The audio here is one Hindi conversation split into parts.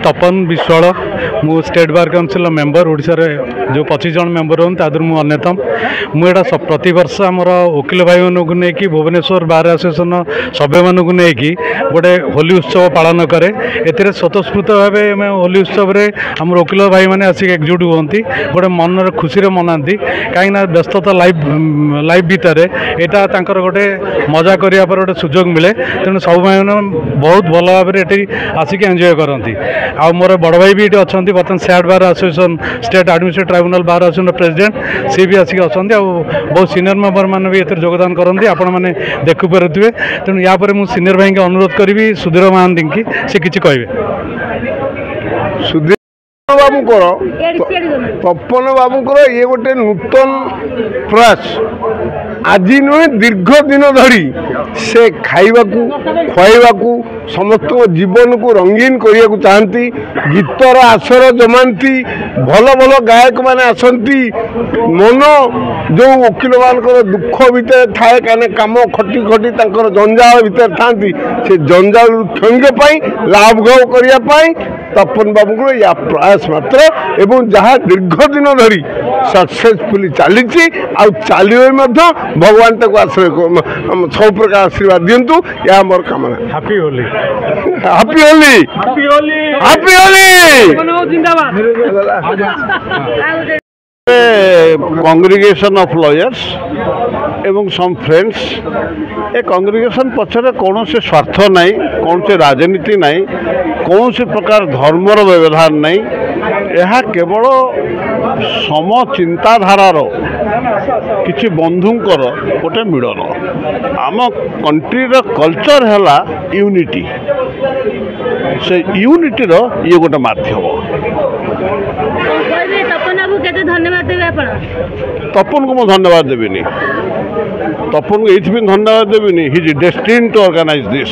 तपन विश्वाल मु state bar council member Odisha रे जो 25 जन मेंबर हूँ तादर मु अन्यतम मुझा प्रति वर्ष आमर वकिल भाई मानक नहीं भुवनेश्वर बार एसोसिएशन सभ्य मानक नहीं गोटे होली उत्सव पालन करे ए स्वतस्फूर्त भाव में होली उत्सव रे आम वकिल भाई मैंने आसिक एकजुट होती गोटे मन खुशी मनाती कहीं व्यस्तता लाइफ भितर यहाँ गोटे मजा करने गोटे सुजोग मिले तेणु सब भाई बहुत भल भाव ये आसिक एंजॉय करती आ मोर बड़ भाई भी ये अच्छा बर्तमान स्याड bar association state administrative tribunal bar association president सी भी आसिक अच्छा बहुत सीनियर मेंबर मैंने भी ये योगदान करती आपण मैंने देखिपे तेणु या मुझे सीनियर भाई अनुरोध करी सुधीर महांती की से किसी कहे सुधीर बाबूकर तपन बाबूकर ये गोटे नूतन प्रयास आज नुहे दीर्घ दिन धरी से खाइबाकू खुआइबाकू समस्त जीवन को रंगीन करने को चाहती गीतर आसर जमाती भल भल गायक मैंने आसती मन जो वकिल मान दुख भितर थाए कहीं कम खटी खटी जंजाल भितर था से जंजाल क्षंगे लाभ घाव करने तपन बाबू को या प्रयास मात्र एवं जहाँ दीर्घ दिन धरी सक्सेसफुली चली चलिए भगवान तक आश्रय सब प्रकार आशीर्वाद दिंतु या मोर कामना। Happy Holi happy Holi happy Holi happy Holi. Congregation of lawyers एवं सम फ्रेंड्स ए कांग्रेगेशन पछरे कौन से स्वार्थ नहीं कौन से राजनीति नहीं कौन से प्रकार धर्मर व्यवधान नहीं यह केवल सम चिंताधारार किछि बंधुंकर गोटे मिलन आम कंट्रीर कल्चर है यूनिटी से यूनिटीर ये गोटे माध्यम। तपन को मुझे धन्यवाद देविनी तपन को ये धन्यवाद देविनी he is destined to organise this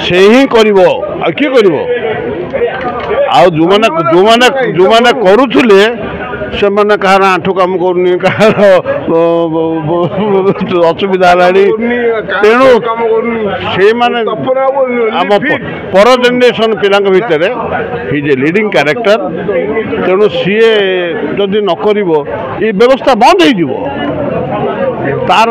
से ही करिवो आ किए करिवो आ जो माने करूथुले से माने कहार आंठू काम करनी कहार असुविधा तेणु से माने आम पर जेनेरेशन पिला भितर he is a leading character तेणु सी जदि न करिवो ये व्यवस्था बंद हो तार